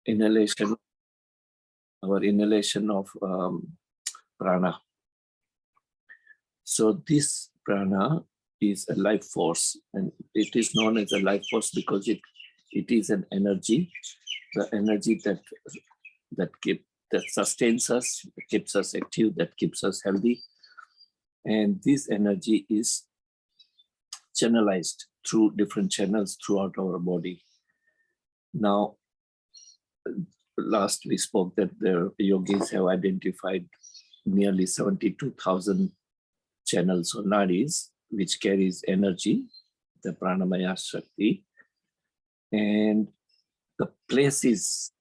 inhalation, our inhalation of prana. So this prana is a life force, and it is known as a life force because it is an energy, the energy that sustains us, keeps us active, that keeps us healthy. And this energy is channelized through different channels throughout our body. Now, last we spoke that the yogis have identified nearly 72,000 channels or nadis, which carries energy, the pranamaya shakti. And the places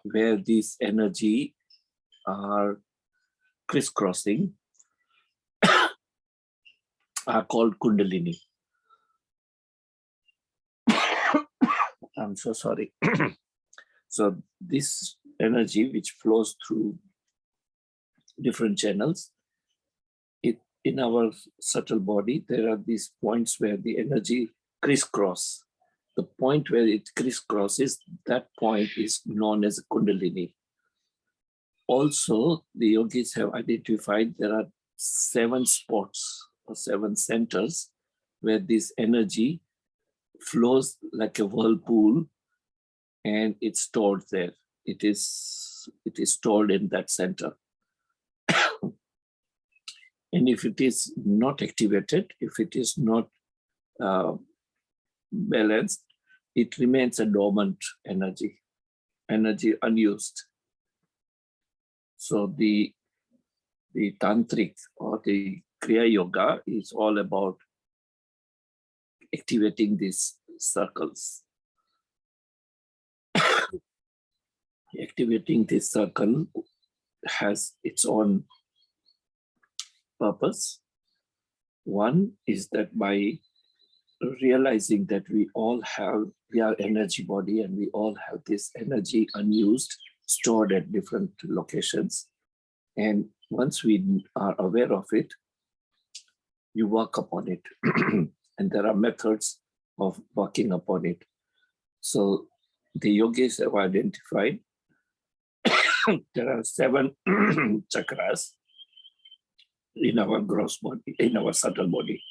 where this energy are crisscrossing are called kundalini. I'm so sorry. So this energy which flows through different channels, in our subtle body, there are these points where the energy crisscross. The point where it crisscrosses, that point is known as kundalini. Also, the yogis have identified there are 7 spots or 7 centers where this energy flows like a whirlpool, and it's stored there. It is stored in that center. And if it is not activated, if it is not balanced, it remains a dormant energy unused. So the tantric or the Kriya Yoga is all about activating these circles. Activating this circle has its own purpose. One is that by realizing that we are energy body and we all have this energy unused, stored at different locations. And once we are aware of it, you work upon it. And there are methods of working upon it. So the yogis have identified there are 7 chakras in our gross body, in our subtle body.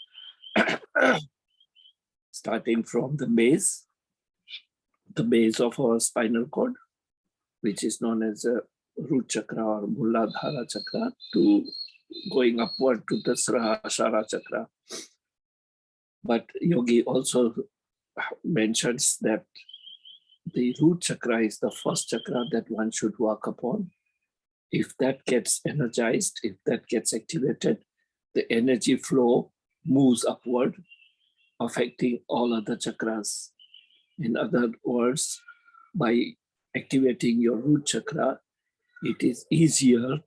Starting from the base of our spinal cord, which is known as a root chakra or Mooladhaara Chakra, to going upward to the Srahasrara Chakra. But yogi also mentions that the root chakra is the first chakra that one should work upon. If that gets energized, if that gets activated, the energy flow moves upward, affecting all other chakras. In other words, by activating your root chakra, it is easier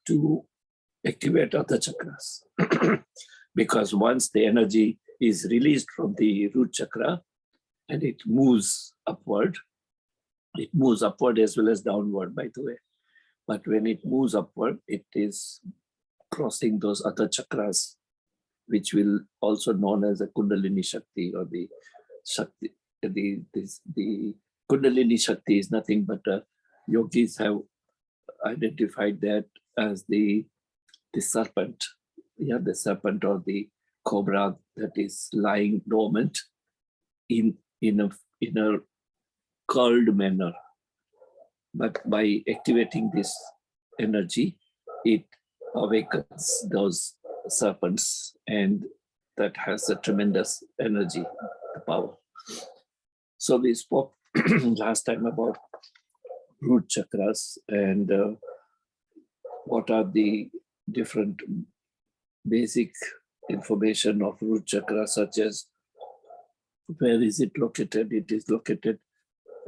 to activate other chakras. Because once the energy is released from the root chakra and it moves upward as well as downward, by the way. But when it moves upward, it is crossing those other chakras, which will also known as a Kundalini Shakti or the Shakti. The Kundalini Shakti is nothing but yogis have identified that as the serpent. Yeah, the serpent or the cobra that is lying dormant in a curled manner. But by activating this energy, it awakens those serpents, and that has a tremendous energy, power. So we spoke last time about root chakras and what are the different basic information of root chakra, such as where is it located? It is located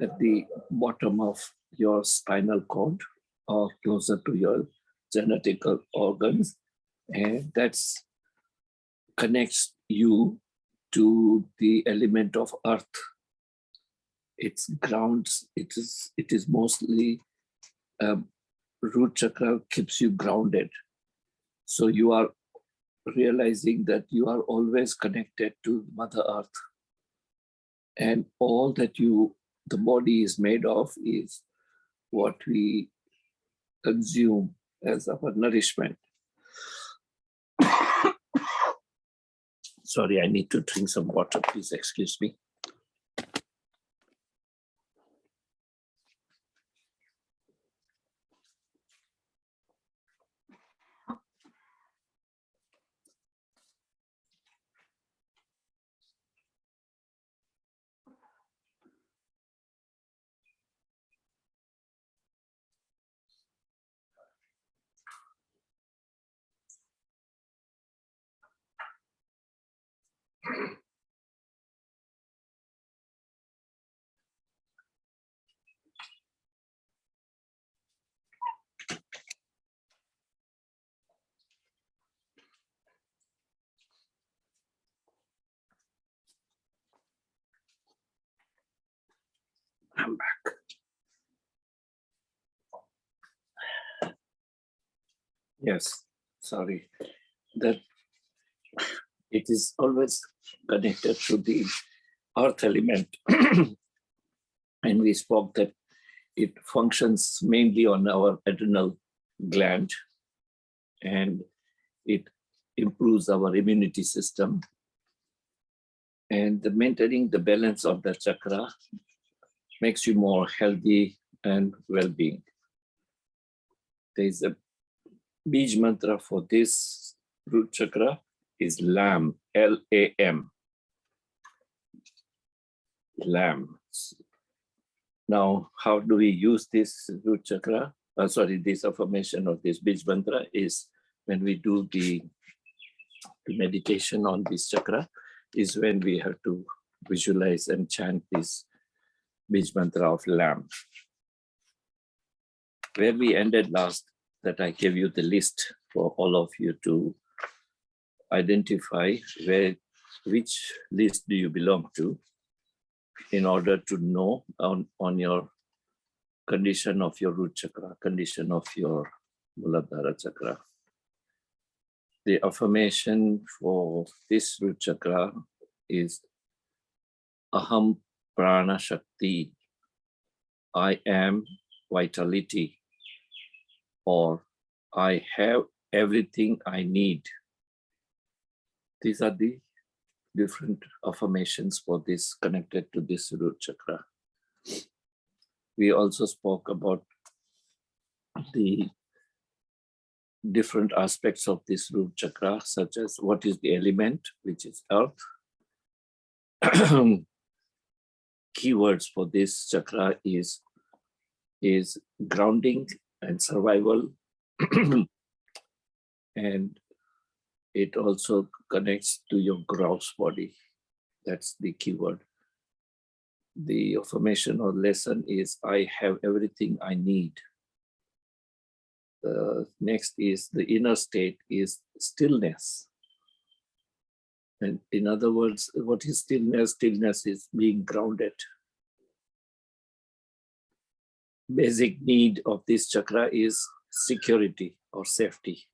at the bottom of your spinal cord or closer to your genetical organs, and that connects you to the element of earth. Its grounds, it is mostly root chakra keeps you grounded. So you are realizing that you are always connected to Mother Earth, and all that the body is made of is what we consume as our nourishment. Sorry, I need to drink some water. Please excuse me. I'm back. Yes, sorry. That it is always connected to the earth element. And we spoke that it functions mainly on our adrenal gland, and it improves our immunity system. And maintaining the balance of the chakra makes you more healthy and well-being. There is a Bij mantra for this root chakra is LAM, L-A-M. LAM. Now, how do we use this root chakra? This affirmation of this Bij mantra is when we do the meditation on this chakra, is when we have to visualize and chant this Bij mantra of LAM. Where we ended last, that I gave you the list for all of you to identify which list do you belong to, in order to know on your condition of your root chakra, condition of your Mooladhaara Chakra. The affirmation for this root chakra is Aham Prana Shakti, I am vitality, or I have everything I need. These are the different affirmations for this, connected to this root chakra. We also spoke about the different aspects of this root chakra, such as what is the element, which is earth. Keywords for this chakra is grounding and survival. And it also connects to your gross body. That's the keyword. The affirmation or lesson is I have everything I need. Next is the inner state is stillness. And in other words, what is stillness? Stillness is being grounded. Basic need of this chakra is security or safety.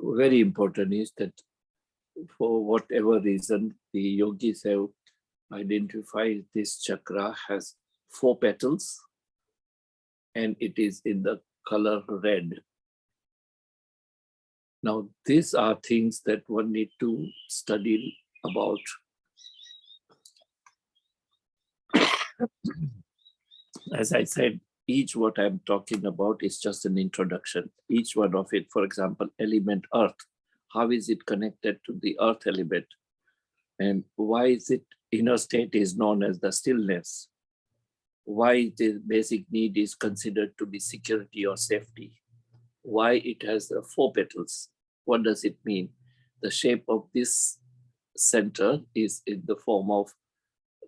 Very important is that for whatever reason, the yogis have identified this chakra has 4 petals, and it is in the color red. Now, these are things that one need to study about. As I said, each what I'm talking about is just an introduction. Each one of it, for example, element earth. How is it connected to the earth element? And why is it inner state is known as the stillness? Why the basic need is considered to be security or safety? Why it has 4 petals? What does it mean? The shape of this center is in the form of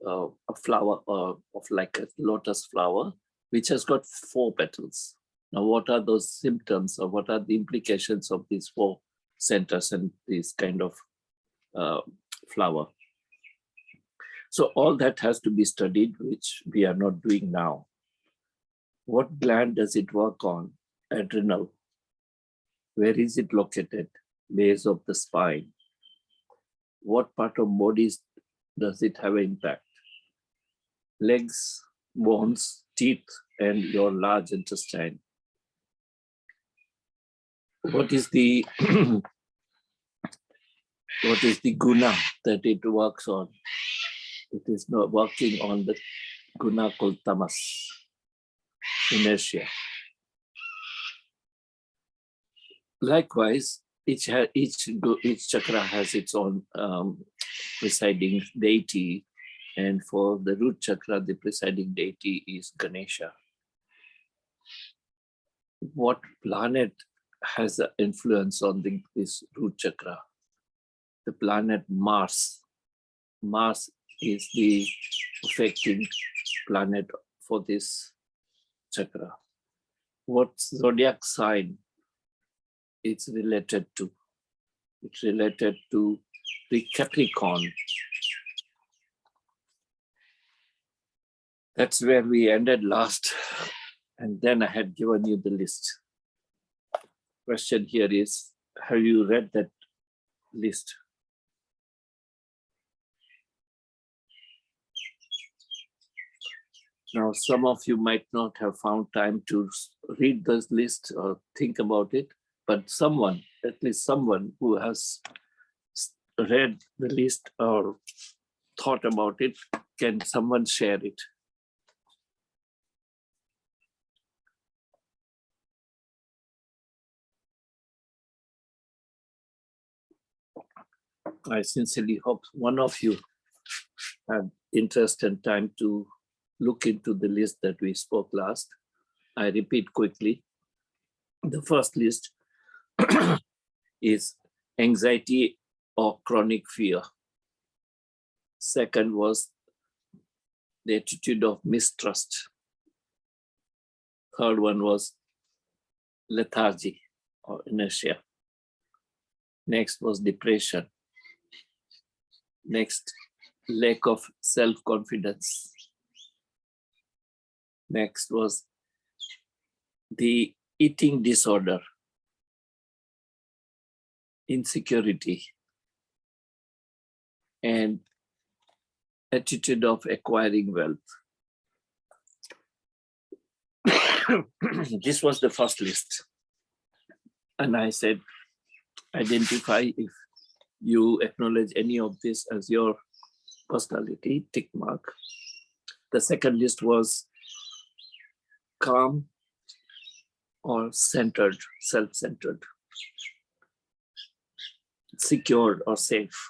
a flower, of like a lotus flower, which has got 4 petals. Now, what are those symptoms, or what are the implications of these 4 centers and this kind of flower? So all that has to be studied, which we are not doing now. What gland does it work on? Adrenal. Where is it located? Base of the spine. What part of bodies does it have impact? legs, bones, teeth, and your large intestine. What is the what is the guna that it works on? It is not working on the guna called tamas, inertia. Likewise, each chakra has its own presiding deity, and for the root chakra, the presiding deity is Ganesha. What planet has an influence on this root chakra? The planet Mars. Mars is the affecting planet for this chakra. What zodiac sign it's related to? It's related to the Capricorn. That's where we ended last. And then I had given you the list. Question here is, have you read that list? Now, some of you might not have found time to read this list or think about it, but someone, at least someone who has read the list or thought about it, can someone share it? I sincerely hope one of you had interest and time to look into the list that we spoke last. I repeat quickly. The first list is anxiety or chronic fear. Second was the attitude of mistrust. Third one was lethargy or inertia. Next was depression. Next, lack of self-confidence. Next was the eating disorder, insecurity, and attitude of acquiring wealth. This was the first list. And I said, identify if you acknowledge any of this as your personality, tick mark. The second list was calm or centered, self-centered, secured or safe,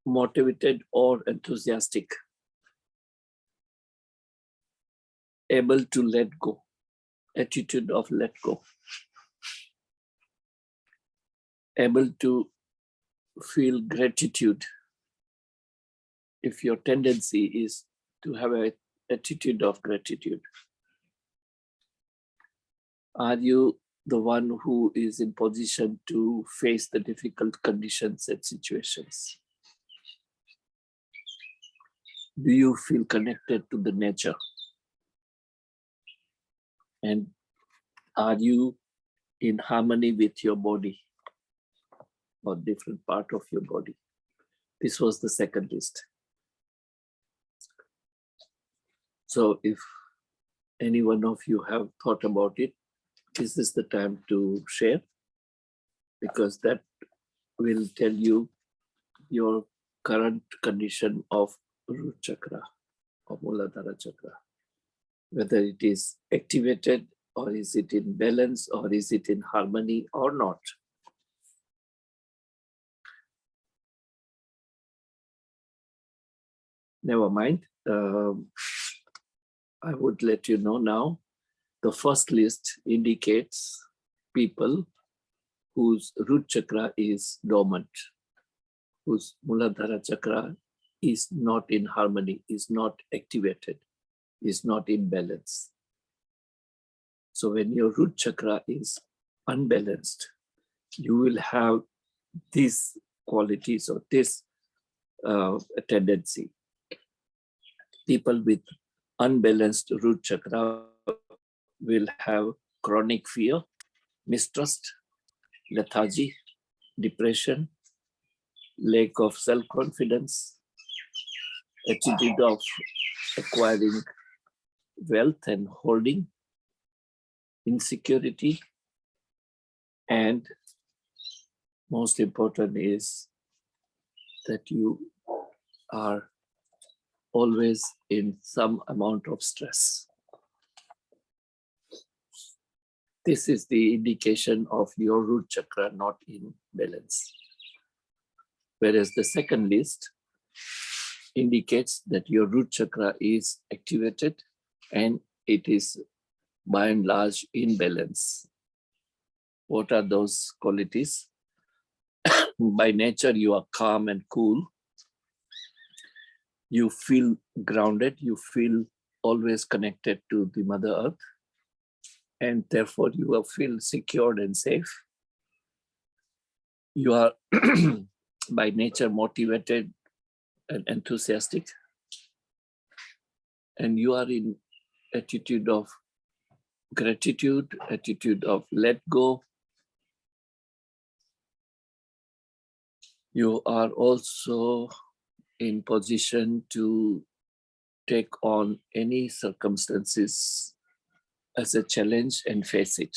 motivated or enthusiastic, able to let go, attitude of let go, able to feel gratitude. If your tendency is to have an attitude of gratitude, are you the one who is in position to face the difficult conditions and situations? Do you feel connected to the nature? And are you in harmony with your body or different part of your body? This was the second list. So if any one of you have thought about it, this is the time to share, because that will tell you your current condition of root chakra or Mooladhaara Chakra, whether it is activated or is it in balance or is it in harmony or not. Never mind. I would let you know now. The first list indicates people whose root chakra is dormant, whose Mooladhaara Chakra is not in harmony, is not activated, is not in balance. So when your root chakra is unbalanced, you will have these qualities or this tendency. People with unbalanced root chakra will have chronic fear, mistrust, lethargy, depression, lack of self-confidence, attitude of acquiring wealth and holding, insecurity, and most important is that you are always in some amount of stress. This is the indication of your root chakra not in balance. Whereas the second list indicates that your root chakra is activated and it is by and large in balance. What are those qualities? By nature, you are calm and cool. You feel grounded. You feel always connected to the Mother Earth. And therefore, you will feel secured and safe. You are by nature motivated and enthusiastic. And you are in attitude of gratitude, attitude of let go. You are also in position to take on any circumstances as a challenge and face it.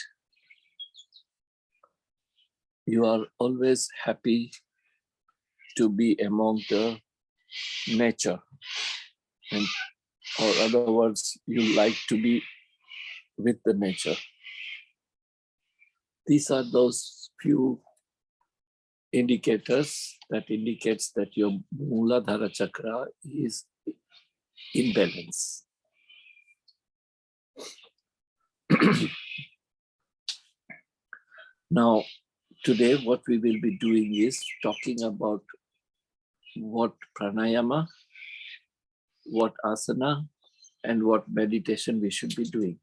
You are always happy to be among the nature, and or other words, you like to be with the nature. These are those few indicators that indicates that your Mooladhaara Chakra is in balance. Now, today what we will be doing is talking about what pranayama, what asana, and what meditation we should be doing.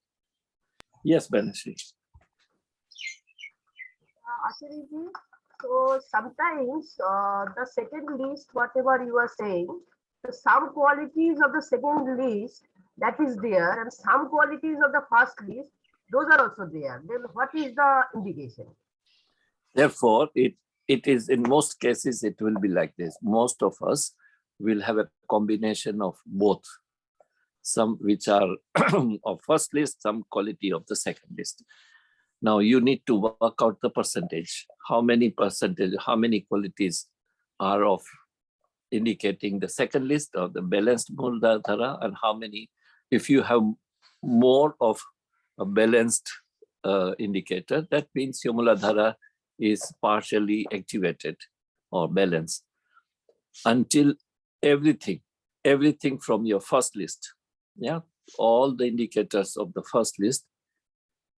Yes, Banashri. Acharya, so sometimes the second list, whatever you are saying, so some qualities of the second list that is there, and some qualities of the first list, those are also there. Then what is the indication? Therefore, it is in most cases, it will be like this. Most of us will have a combination of both. Some which are of first list, some quality of the second list. Now you need to work out the percentage. How many percentage, how many qualities are of indicating the second list or the balanced Mooladhara, and how many, if you have more of a balanced indicator, that means your Mooladhara is partially activated or balanced. Until everything from your first list, yeah, all the indicators of the first list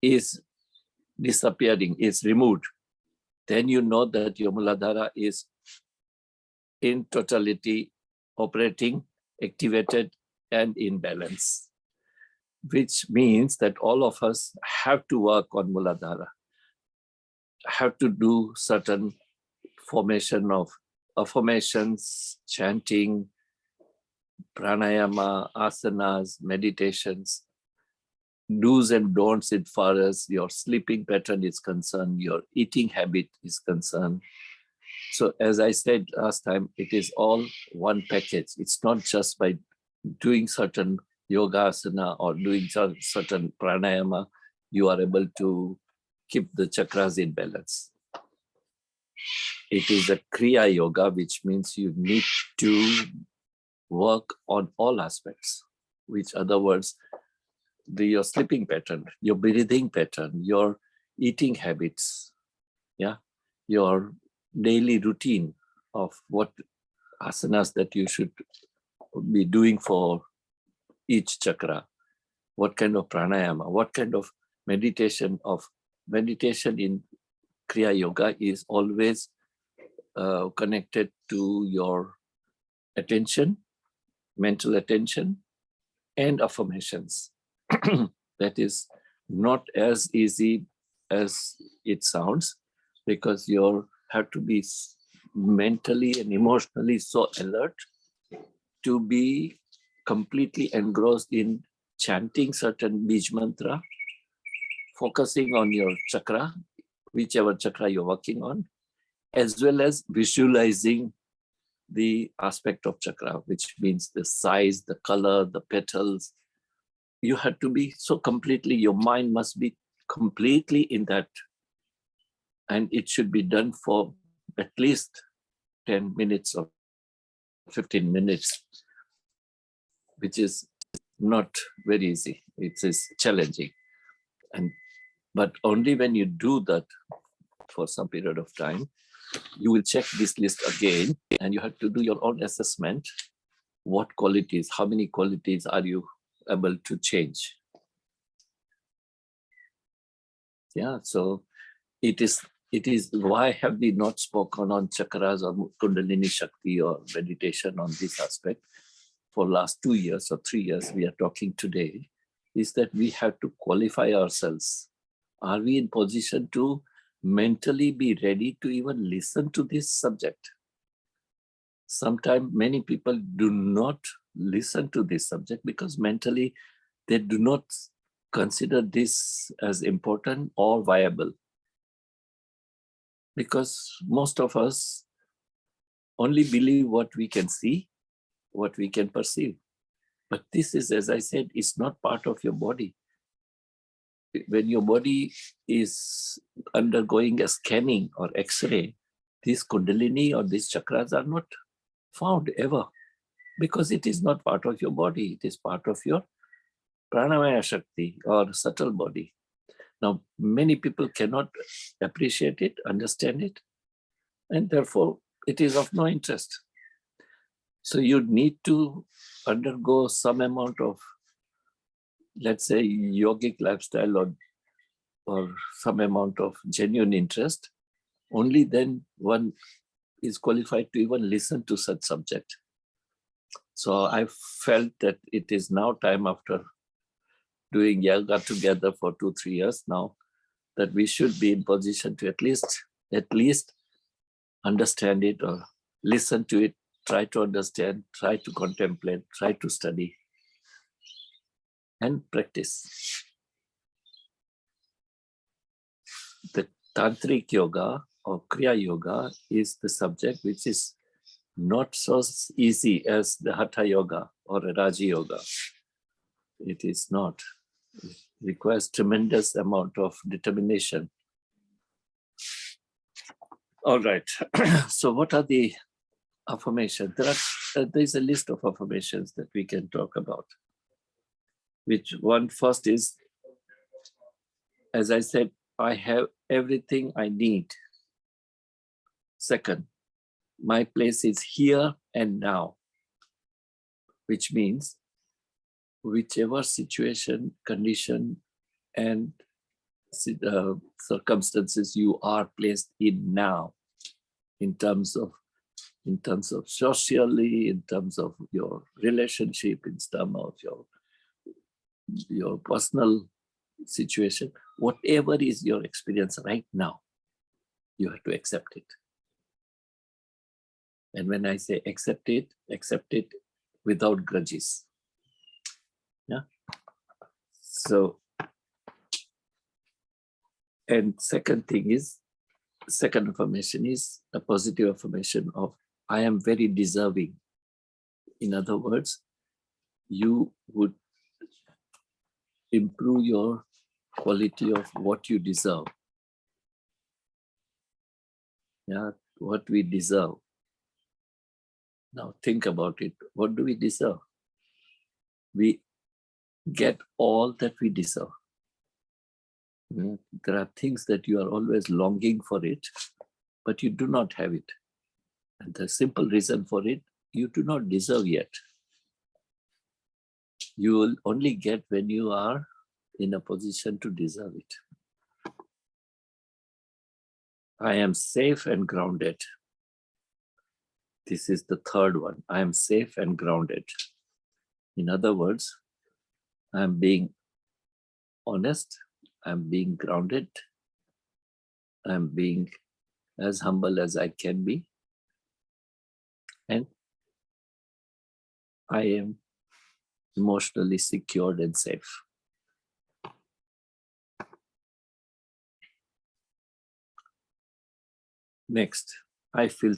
is disappearing, is removed, then you know that your Mooladhara is in totality operating, activated, and in balance, which means that all of us have to work on Mooladhara, have to do certain formation of affirmations, chanting, pranayama, asanas, meditations, do's and don'ts as far as your sleeping pattern is concerned, your eating habit is concerned. So as I said last time, it is all one package. It's not just by doing certain yoga asana or doing certain pranayama, you are able to keep the chakras in balance. It is a Kriya Yoga, which means you need to work on all aspects, which other words, your sleeping pattern, your breathing pattern, your eating habits, yeah, your daily routine of what asanas that you should be doing for each chakra, what kind of pranayama, what kind of meditation in Kriya Yoga is always connected to your attention, mental attention, and affirmations. That is not as easy as it sounds, because you have to be mentally and emotionally so alert to be completely engrossed in chanting certain Bij mantra, focusing on your chakra, whichever chakra you're working on, as well as visualizing the aspect of chakra, which means the size, the color, the petals. You have to be so completely, your mind must be completely in that. And it should be done for at least 10 minutes or 15 minutes, which is not very easy. It is challenging. But only when you do that for some period of time, you will check this list again, and you have to do your own assessment. What qualities, how many qualities are you able to change? Yeah, so it is why have we not spoken on chakras or Kundalini Shakti or meditation on this aspect for last 2 years or 3 years? We are talking today is that we have to qualify ourselves. Are we in position to mentally be ready to even listen to this subject? Sometimes many people do not listen to this subject because mentally they do not consider this as important or viable. Because most of us only believe what we can see, what we can perceive. But this is, as I said, is not part of your body. When your body is undergoing a scanning or X-ray, these Kundalini or these chakras are not found ever, because it is not part of your body. It is part of your Pranamaya Shakti or subtle body. Now, many people cannot appreciate it, understand it, and therefore it is of no interest. So you need to undergo some amount of, let's say, yogic lifestyle or some amount of genuine interest. Only then one is qualified to even listen to such subject. So I felt that it is now time, after doing yoga together for 2-3 years now, that we should be in position to at least understand it or listen to it, try to understand, try to contemplate, try to study and practice. The Tantric Yoga or Kriya Yoga is the subject which is not so easy as the Hatha Yoga or Raja Yoga. It is not. It requires tremendous amount of determination. All right. So what are the affirmations? There is a list of affirmations that we can talk about. Which one first is, as I said, I have everything I need. Second, my place is here and now, which means whichever situation, condition, and circumstances you are placed in now, in terms of socially, in terms of your relationship, in terms of your personal situation, whatever is your experience right now, you have to accept it. And when I say accept it without grudges. Yeah. So, and second affirmation is a positive affirmation of I am very deserving. In other words, you would improve your quality of what you deserve. Yeah, what we deserve. Now think about it. What do we deserve? We get all that we deserve. There are things that you are always longing for it, but you do not have it. And the simple reason for it, you do not deserve yet. You will only get when you are in a position to deserve it. I am safe and grounded. This is the third one. I am safe and grounded. In other words, I am being honest, I am being grounded, I am being as humble as I can be, and I am emotionally secured and safe. Next, I feel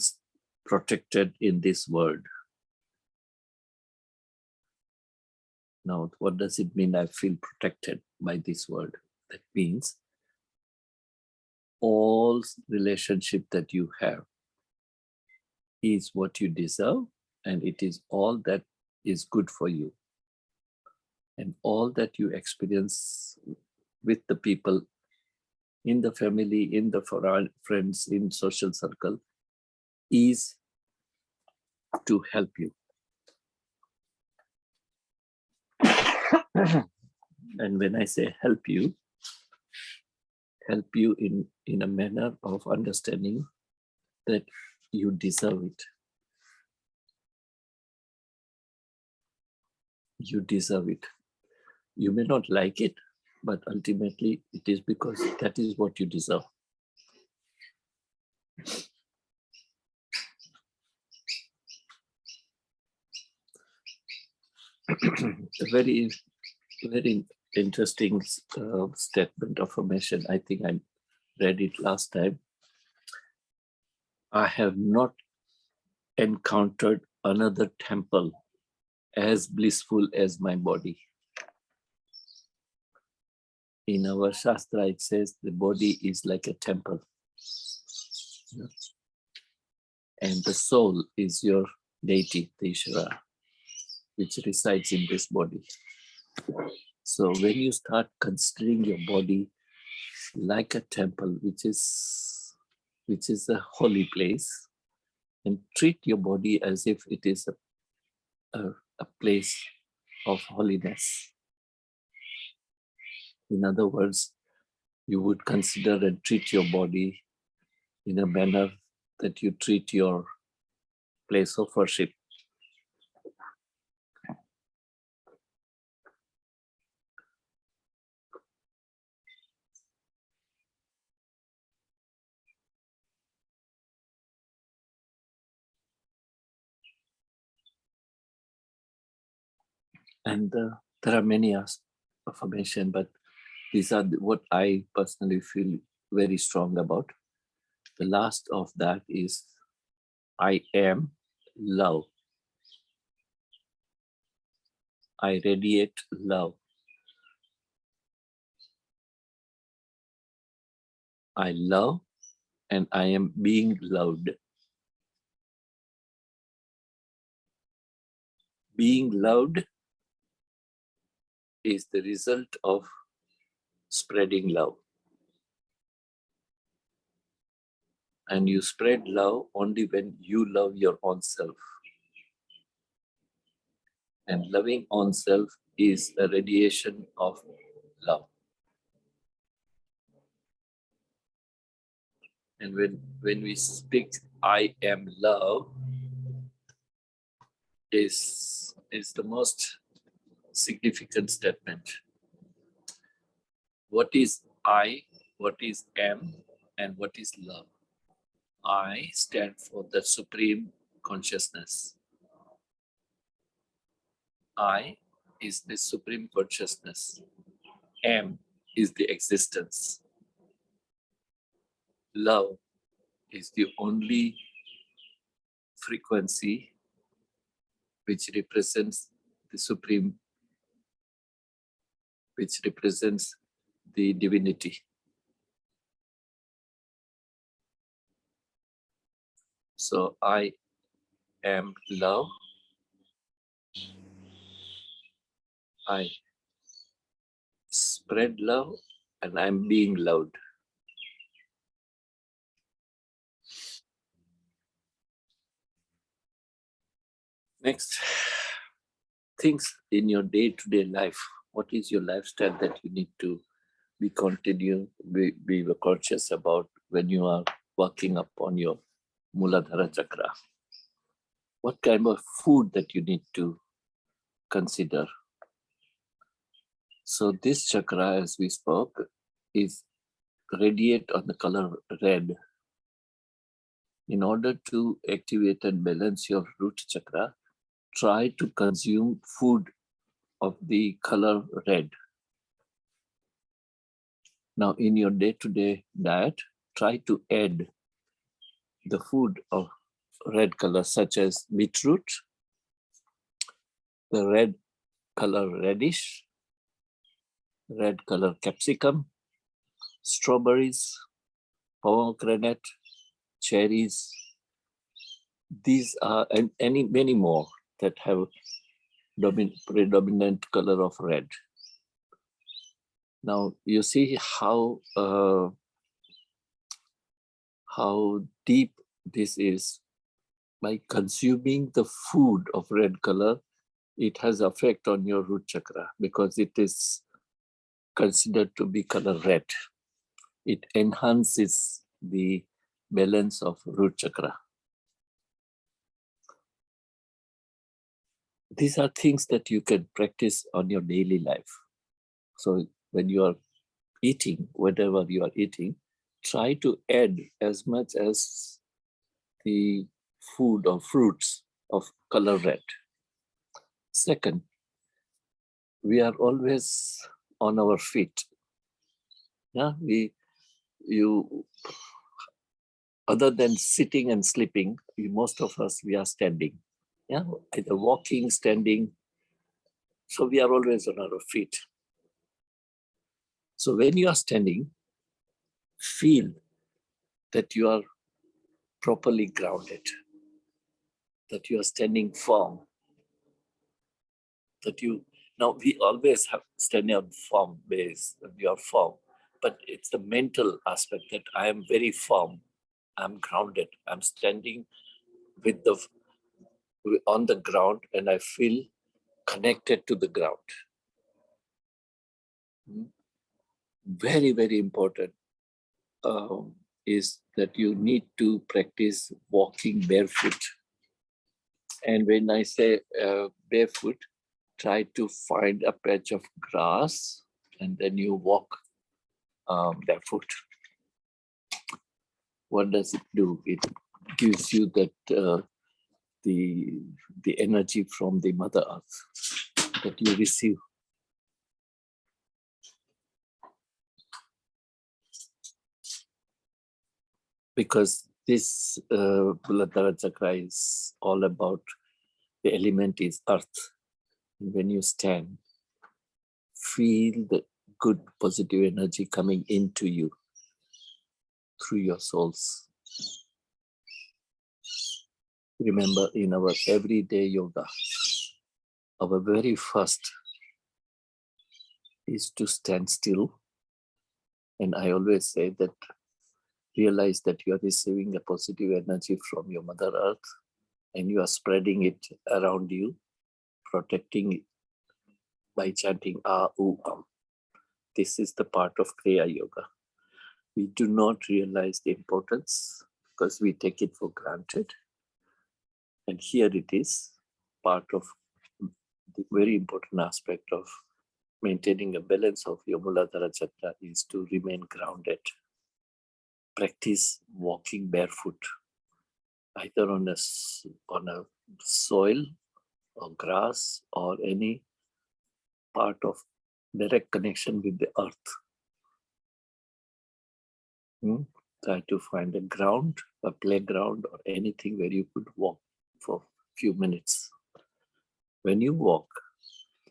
protected in this world. Now, what does it mean I feel protected by this world? That means all relationship that you have is what you deserve, and it is all that is good for you. And all that you experience with the people in the family, in the friends, in social circle is to help you. And when I say help you in a manner of understanding that you deserve it. You deserve it. You may not like it, but ultimately it is because that is what you deserve. A very interesting statement affirmation. I think I read it last time. I have not encountered another temple as blissful as my body. In our Shastra, it says the body is like a temple. And the soul is your deity, the Ishvara, which resides in this body. So when you start considering your body like a temple, which is a holy place, and treat your body as if it is a place of holiness. In other words, you would consider and treat your body in a manner that you treat your place of worship. And there are many affirmations, but these are what I personally feel very strong about. The last of that is, I am love. I radiate love. I love and I am being loved. Being loved is the result of spreading love. And you spread love only when you love your own self. And loving own self is a radiation of love. And when we speak, I am love, is the most significant statement. What is I, what is am, and what is love? I stand for the supreme consciousness. I is the supreme consciousness. Am is the existence. Love is the only frequency which represents the supreme, which represents the divinity. So I am love. I spread love and I'm being loved. Next, things in your day-to-day life. What is your lifestyle that you need to be conscious about when you are working upon your Mooladhaara Chakra? What kind of food that you need to consider? So this chakra, as we spoke, is radiate on the color red. In order to activate and balance your root chakra, try to consume food of the color red. Now, in your day-to-day diet, try to add the food of red color such as beetroot, the red color radish, red color capsicum, strawberries, pomegranate, cherries. These are, and many more that have predominant color of red. Now you see how deep this is. By consuming the food of red color, it has effect on your root chakra because it is considered to be color red. It enhances the balance of root chakra. These are things that you can practice on your daily life. So when you are eating, whatever you are eating, try to add as much as the food or fruits of color red. Second, we are always on our feet. Yeah, other than sitting and sleeping, most of us, we are standing. Yeah, either walking, standing. So we are always on our feet. So when you are standing, feel that you are properly grounded, that you are standing firm, that you, now we always have standing on firm base, we are firm, but it's the mental aspect that I am very firm, I'm grounded, I'm standing with on the ground and I feel connected to the ground. Very, very important is that you need to practice walking barefoot. And when I say barefoot, try to find a patch of grass and then you walk barefoot. What does it do? It gives you that the energy from the Mother Earth that you receive. Because this Mooladhaara Chakra is all about, the element is earth. And when you stand, feel the good positive energy coming into you through your souls. Remember, in our everyday yoga, our very first is to stand still. And I always say that realize that you are receiving a positive energy from your Mother Earth and you are spreading it around you, protecting it by chanting Ah, U, Am. This is the part of Kriya Yoga. We do not realize the importance because we take it for granted. And here it is, part of the very important aspect of maintaining a balance of your Mooladhara Chakra is to remain grounded. Practice walking barefoot, either on a soil or grass or any part of direct connection with the earth. Try to find a ground, a playground or anything where you could walk for a few minutes. When you walk,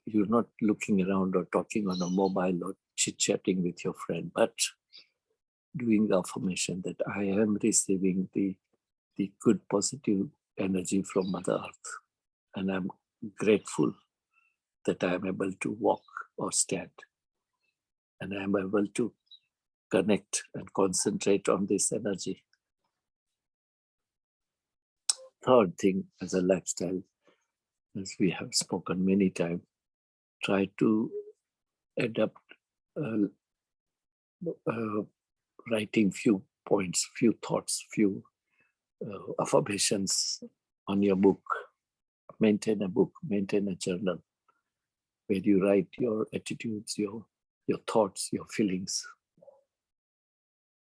you're not looking around or talking on a mobile or chit-chatting with your friend, but doing the affirmation that I am receiving the good positive energy from Mother Earth. And I'm grateful that I am able to walk or stand. And I am able to connect and concentrate on this energy. Third thing, as a lifestyle, as we have spoken many times, try to adapt writing few points, few thoughts, few affirmations on your book. Maintain a book, maintain a journal where you write your attitudes, your thoughts, your feelings.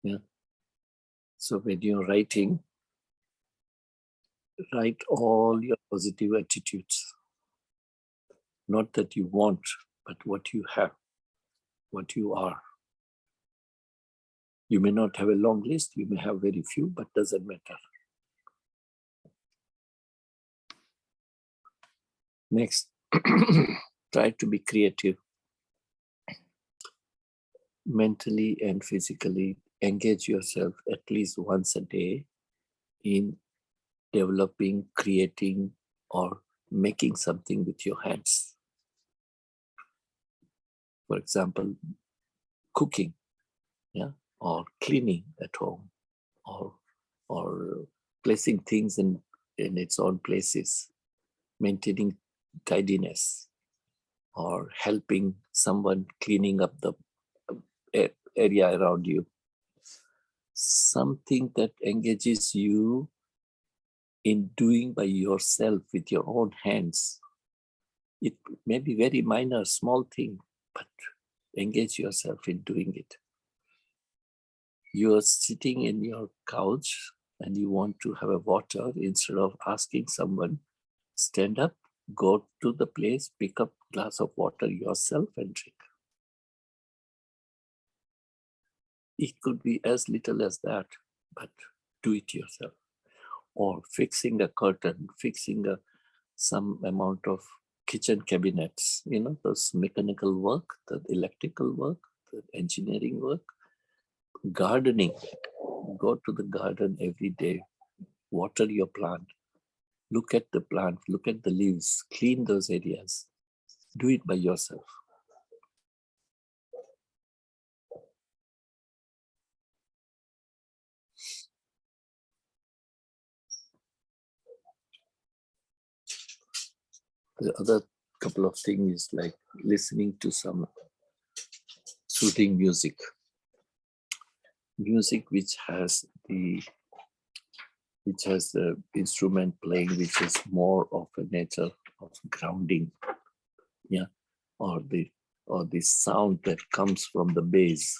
Yeah. So when you're writing, write all your positive attitudes. Not that you want, but what you have, what you are. You may not have a long list, you may have very few, but doesn't matter. Next, try to be creative. Mentally and physically engage yourself at least once a day in developing, creating, or making something with your hands. For example, cooking, yeah, or cleaning at home, or placing things in its own places, maintaining tidiness, or helping someone cleaning up the area around you. Something that engages you in doing by yourself with your own hands. It may be very minor, small thing, but engage yourself in doing it. You are sitting in your couch and you want to have a water. Instead of asking someone, stand up, go to the place, pick up a glass of water yourself and drink. It could be as little as that, but do it yourself. Or fixing a curtain, fixing some amount of kitchen cabinets, those mechanical work, the electrical work, the engineering work, gardening. Go to the garden every day, water your plant, look at the plant, look at the leaves, clean those areas. Do it by yourself. The other couple of things is like listening to some soothing music. Music which has the instrument playing, which is more of a nature of grounding, yeah, or the sound that comes from the bass,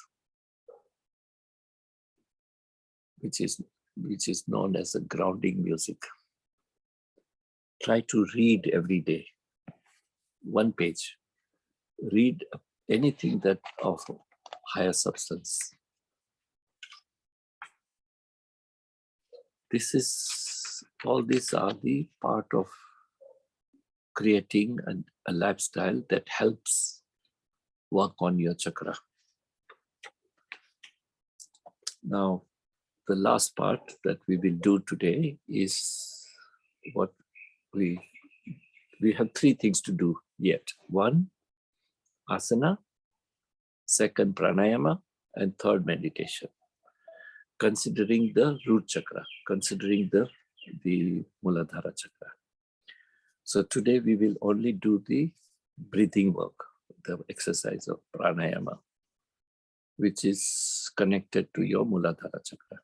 which is known as a grounding music. Try to read every day, one page. Read anything that of higher substance. All these are the part of creating a lifestyle that helps work on your chakra. Now, the last part that we will do today is what we have three things to do yet. One, asana, second, pranayama, and third, meditation. Considering the root chakra, considering the Mooladhaara Chakra. So today we will only do the breathing work, the exercise of pranayama, which is connected to your Mooladhaara Chakra.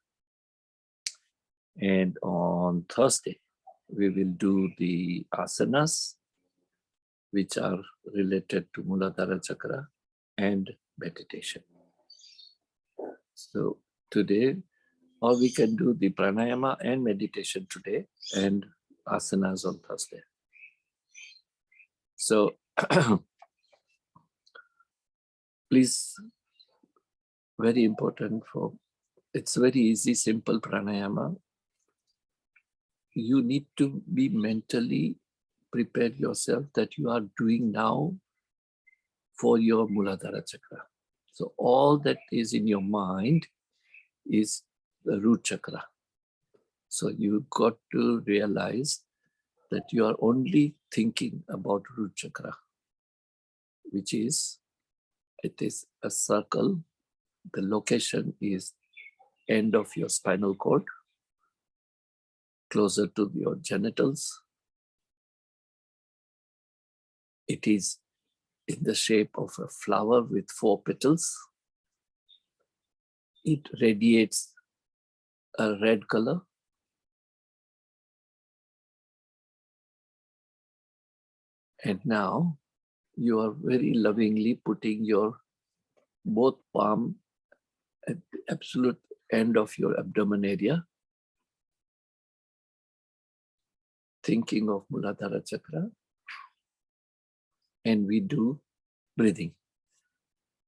And on Thursday, we will do the asanas, which are related to Mooladhaara Chakra, and meditation. So today, or we can do the pranayama and meditation today and asanas on Thursday. So please, very important it's very easy, simple pranayama. You need to be mentally prepared yourself that you are doing now for your Mooladhaara Chakra. So all that is in your mind is the root chakra. So you got to realize that you are only thinking about root chakra, which is, it is a circle. The location is end of your spinal cord, closer to your genitals. It is in the shape of a flower with 4 petals. It radiates a red color. And now you are very lovingly putting your both palm at the absolute end of your abdomen area, thinking of Mooladhaara Chakra, and we do breathing.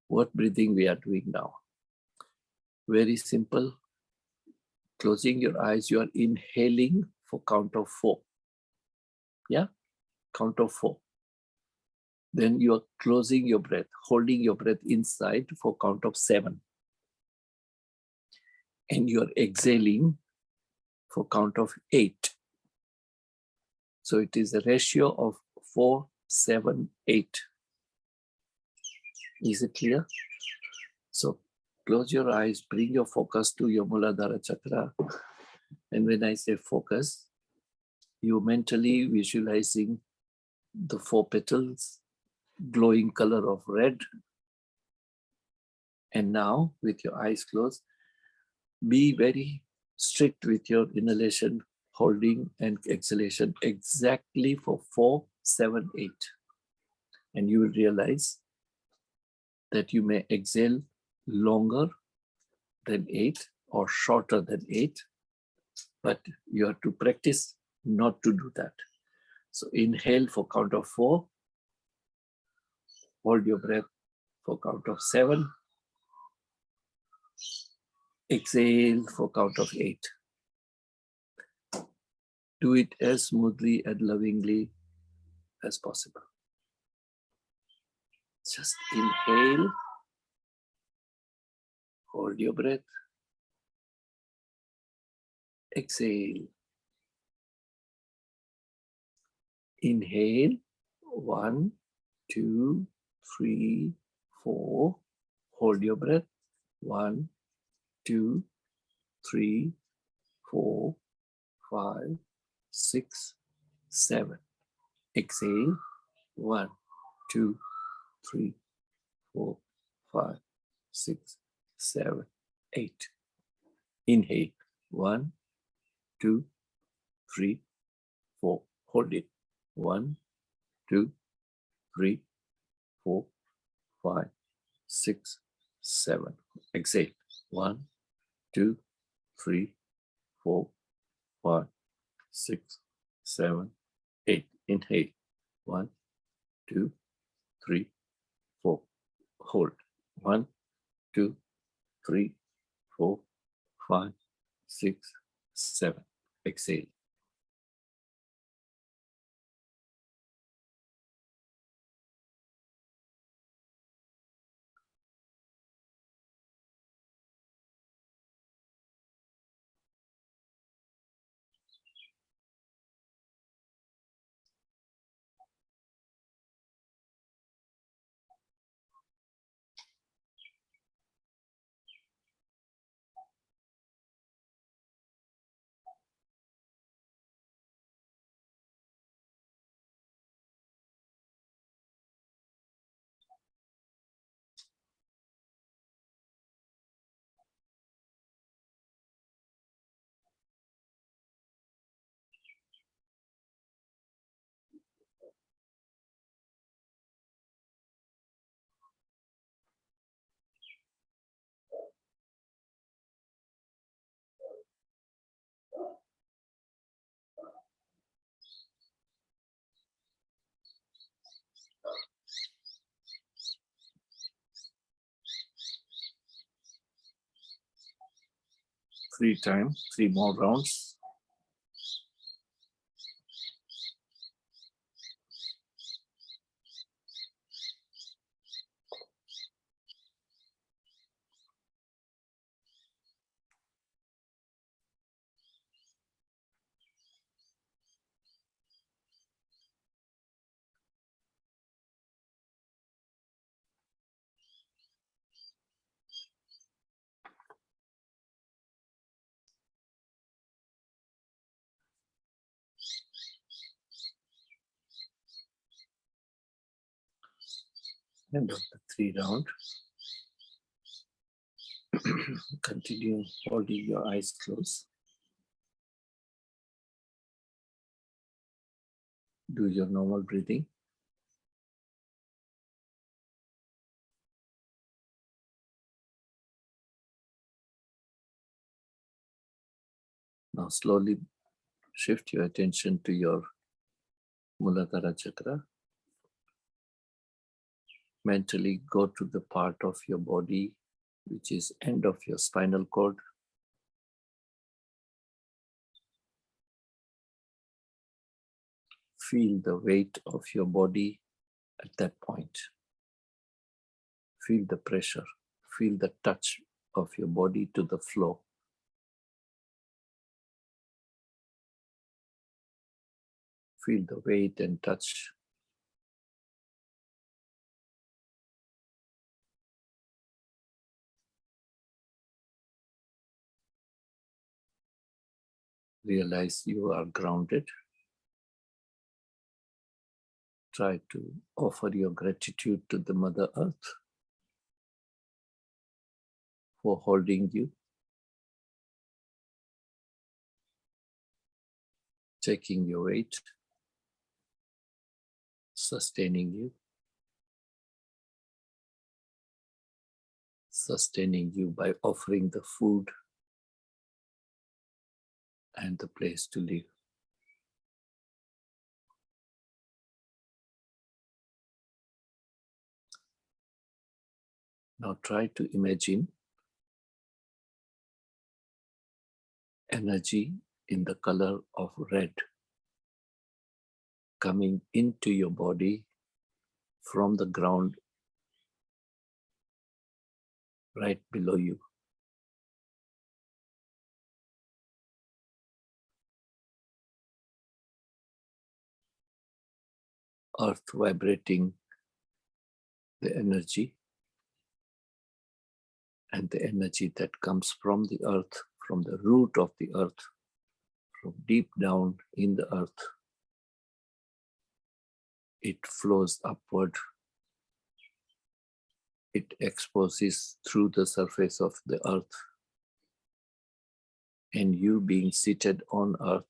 What breathing we are doing now? Very simple. Closing your eyes, you are inhaling for count of 4. Yeah? count of 4. Then you are closing your breath, holding your breath inside for count of 7. And you are exhaling for count of 8. So it is a ratio of 4, 7, 8. Is it clear? So close your eyes, bring your focus to your Mooladhara Chakra. And when I say focus, you mentally visualizing the 4 petals, glowing color of red. And now with your eyes closed, be very strict with your inhalation, holding and exhalation exactly for 4, 7, 8. And you will realize that you may exhale longer than 8 or shorter than 8, but you have to practice not to do that. So inhale for count of 4, hold your breath for count of 7, exhale for count of 8. Do it as smoothly and lovingly as possible. Just inhale, hold your breath, exhale. Inhale, 1, 2, 3, 4. Hold your breath, 1, 2, 3, 4, 5, 6, 7. Exhale, 1, 2, 3, 4, 5, 6, 7, 8. Inhale, 1, 2, 3, 4. Hold it. 1, 2, 3, 4, 5, 6, 7. Exhale. 1, 2, 3, 4, 5, 6, 7, 8. Inhale. 1, 2, 3, 4. Hold. 1, 2, 3, 4, 5, 6, 7. Exhale. Three times, 3 more rounds. End of the 3 round. Continue holding your eyes closed. Do your normal breathing. Now slowly shift your attention to your Mooladhara Chakra. Mentally go to the part of your body which is end of your spinal cord. Feel the weight of your body at that point. Feel the pressure. Feel the touch of your body to the floor. Feel the weight and touch. Realize you are grounded. Try to offer your gratitude to the Mother Earth for holding you, taking your weight, sustaining you, by offering the food and the place to live. Now try to imagine energy in the color of red coming into your body from the ground right below you. Earth vibrating the energy, and the energy that comes from the earth, from the root of the earth, from deep down in the earth. It flows upward. It exposes through the surface of the earth. And you being seated on earth,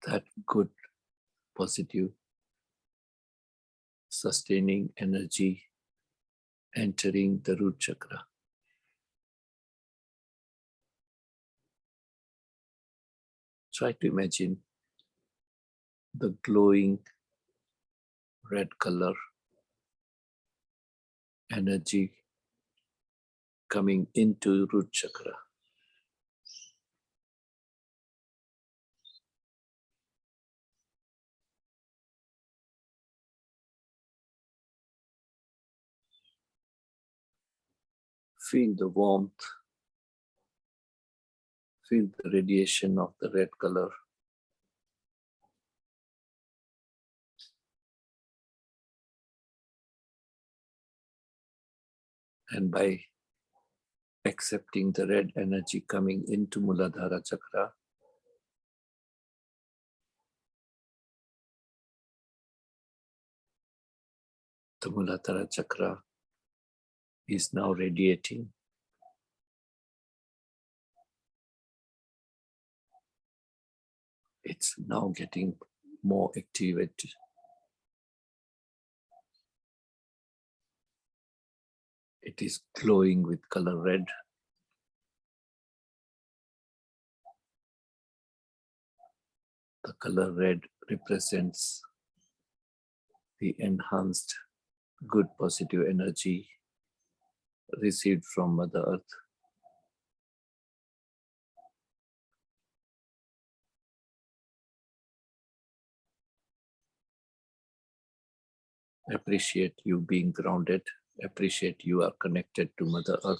that good, positive, sustaining energy entering the root chakra. Try to imagine the glowing red color energy coming into root chakra. Feel the warmth, feel the radiation of the red color. And by accepting the red energy coming into Mooladhaara Chakra, the Mooladhaara Chakra is now radiating. It's now getting more activated. It is glowing with color red. The color red represents the enhanced, good, positive energy received from Mother Earth. Appreciate you being grounded. Appreciate you are connected to Mother Earth.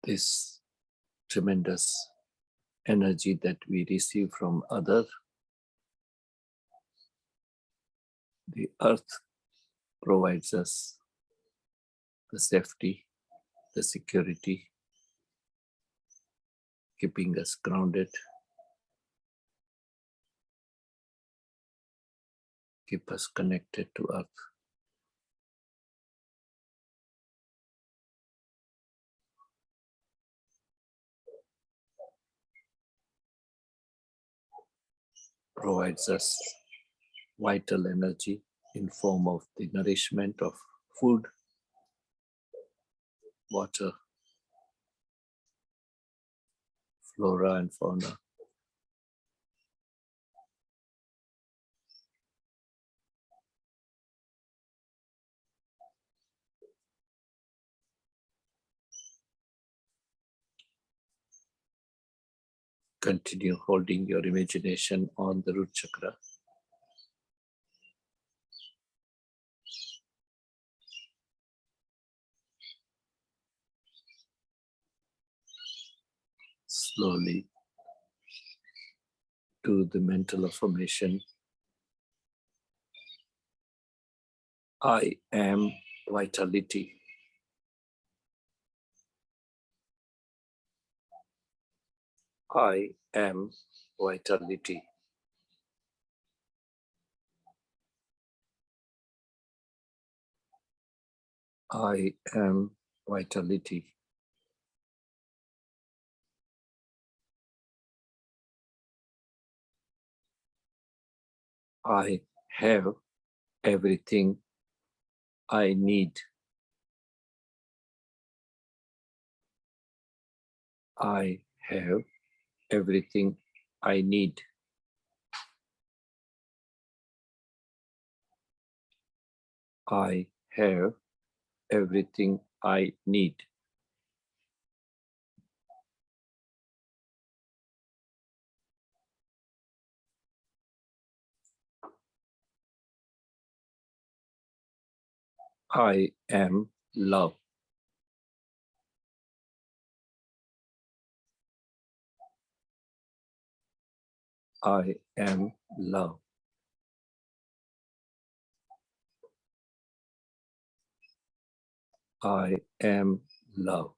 This tremendous energy that we receive from others, the earth provides us the safety, the security, keeping us grounded, keep us connected to earth. Provides us vital energy in form of the nourishment of food, water, flora and fauna. Continue holding your imagination on the root chakra. Slowly do the mental affirmation. I am vitality. I am vitality. I am vitality. I have everything I need. I have everything I need. I have everything I need. I am love. I am love. I am love.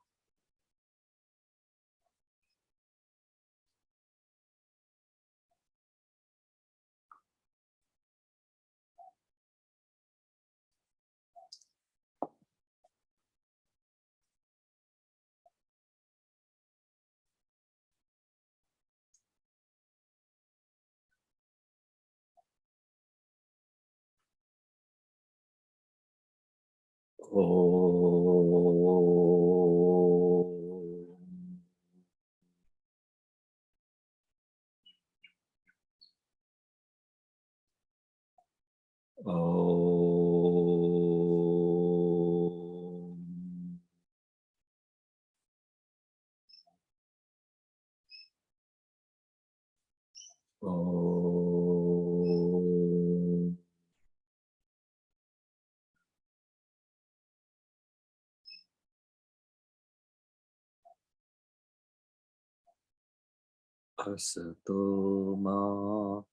Asato ma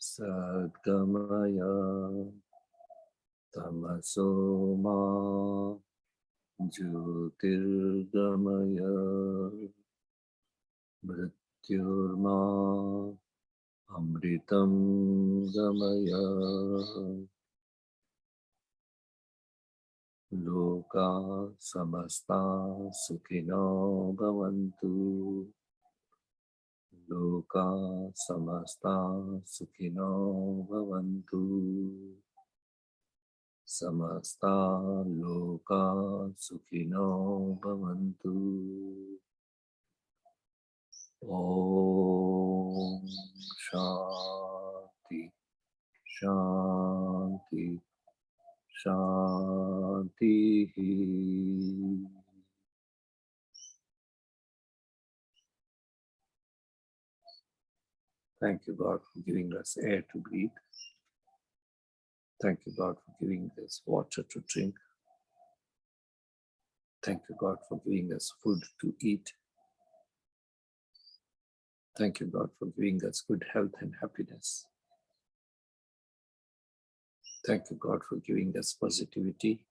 sadgamaya tamaso ma jyotirgamaya mrityurma amritam gamaya loka samasta sukhino bhavantu. Loka samasta sukhino bhavantu. Samasta loka sukhino bhavantu. Om Shanti Shanti Shanti. Thank you, God, for giving us air to breathe. Thank you, God, for giving us water to drink. Thank you, God, for giving us food to eat. Thank you, God, for giving us good health and happiness. Thank you, God, for giving us positivity.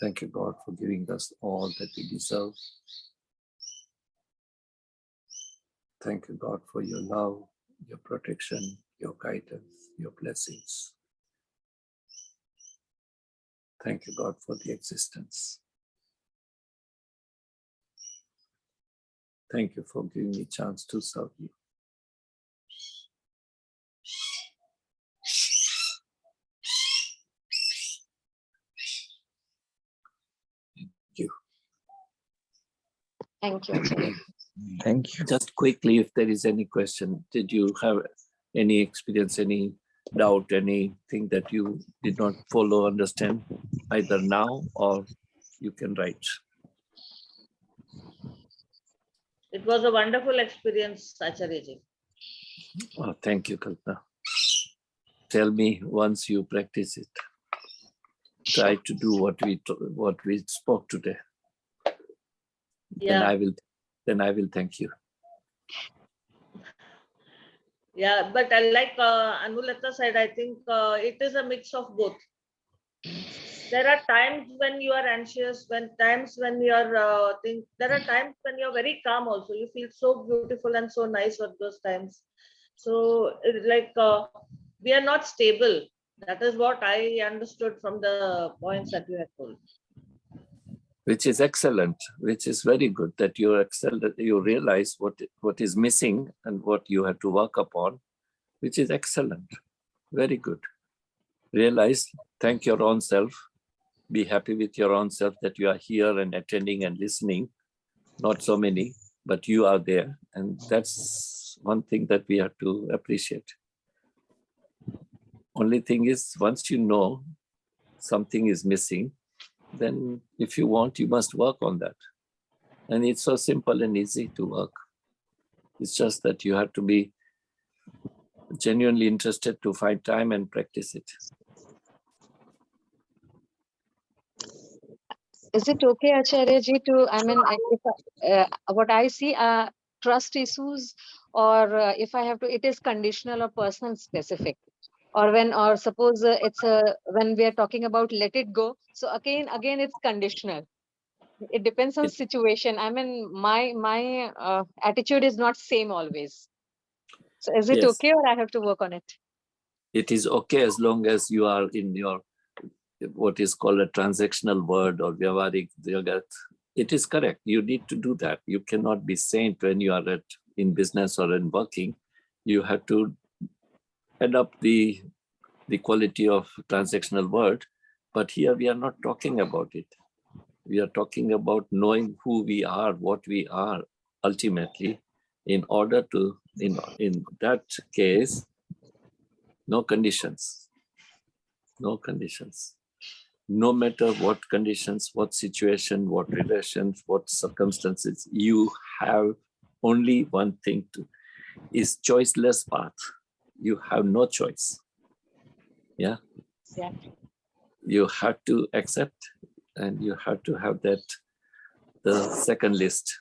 Thank you, God, for giving us all that we deserve. Thank you, God, for your love, your protection, your guidance, your blessings. Thank you, God, for the existence. Thank you for giving me a chance to serve you. Thank you. Thank you, Acharya. Thank you. Just quickly, if there is any question, did you have any experience, any doubt, anything that you did not follow, understand, either now or you can write? It was a wonderful experience, Acharya-ji. Oh, thank you, Kalpana. Tell me once you practice it. Try to do what we spoke today. Yeah. Then I will thank you. Yeah, but I like Anulata said, I think it is a mix of both. There are times when you are anxious, times when you are there are times when you're very calm also. You feel so beautiful and so nice at those times. So we are not stable. That is what I understood from the points that you had told. Which is excellent, which is very good that you excel, that you realize what is missing and what you have to work upon, which is excellent. Very good. Realize, thank your own self. Be happy with your own self that you are here and attending and listening. Not so many, but you are there. And that's one thing that we have to appreciate. Only thing is, once you know something is missing, then if you want, you must work on that. And it's so simple and easy to work. It's just that you have to be genuinely interested to find time and practice it. Is it okay, Acharya ji, to, what I see are trust issues, or if I have to, it is conditional or person specific, or suppose when we are talking about let it go, so again it's conditional. It depends on situation. I mean, my attitude is not same always. So is it Yes. okay, or I have to work on it? It is okay as long as you are in your what is called a transactional word or vyavarik jagat. It is correct. You need to do that. You cannot be saint when you are in business or in working. You have to adopt the quality of transactional word. But here we are not talking about it. We are talking about knowing who we are, what we are ultimately, in order to, in that case, no conditions. No conditions. No matter what conditions, what situation, what relations, what circumstances, you have only one thing to, is choiceless path. You have no choice. Yeah. Yeah. You have to accept, and you have to have that, the second list.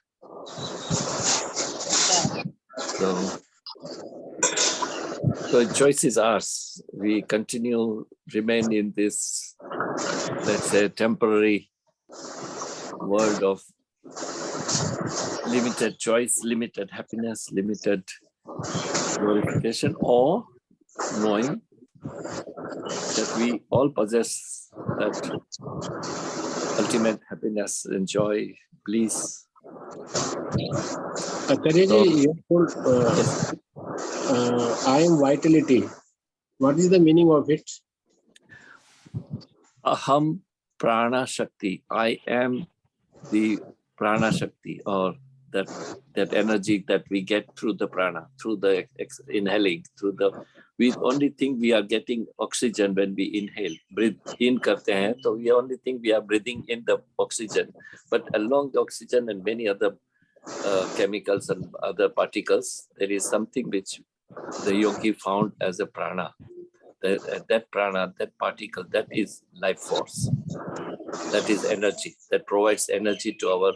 So choice is ours. We remain in this, let's say, temporary world of limited choice, limited happiness, limited glorification, or knowing that we all possess that ultimate happiness and joy, bliss. Acharya-ji, you told I am vitality. What is the meaning of it? Aham prana shakti. I am the prana shakti, or that energy that we get through the prana, through the inhaling, we only think we are getting oxygen when we inhale. Breathe in karte hain, so we only think we are breathing in the oxygen. But along the oxygen and many other chemicals and other particles, there is something which the yogi found as a prana. That prana, that particle, that is life force. That is energy, that provides energy to our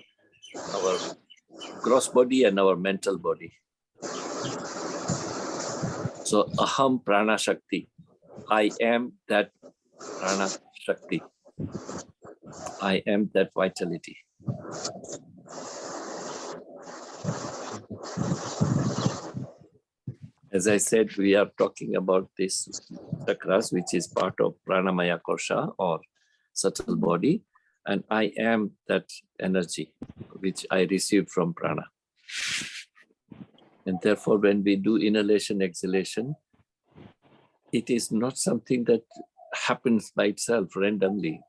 gross body and our mental body. So aham prana shakti. I am that prana shakti. I am that vitality. As I said, we are talking about this chakras, which is part of pranamaya kosha or subtle body. And I am that energy which I received from prana. And therefore, when we do inhalation, exhalation, it is not something that happens by itself randomly.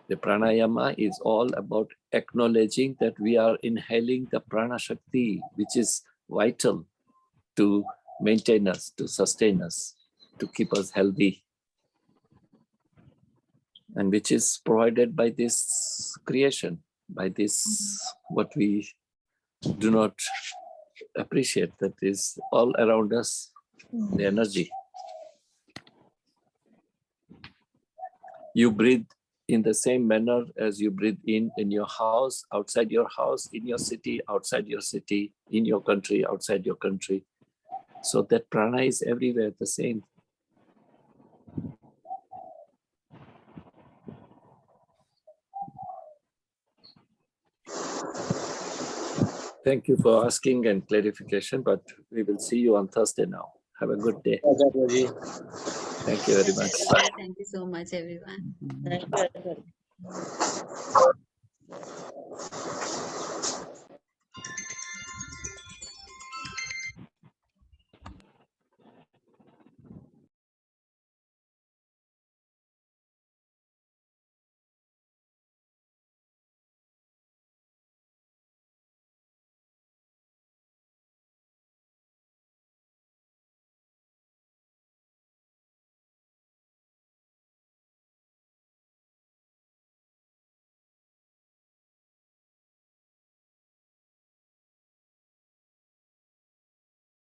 The pranayama is all about acknowledging that we are inhaling the prana shakti, which is vital to maintain us, to sustain us, to keep us healthy, and which is provided by this creation, by this what we do not appreciate, that is all around us, the energy. You breathe in the same manner as you breathe in your house, outside your house, in your city, outside your city, in your country, outside your country. So that prana is everywhere the same. Thank you for asking and clarification, but we will see you on Thursday now. Have a good day. Acharya-ji. Thank you very much. Thank you so much, everyone. Thank you.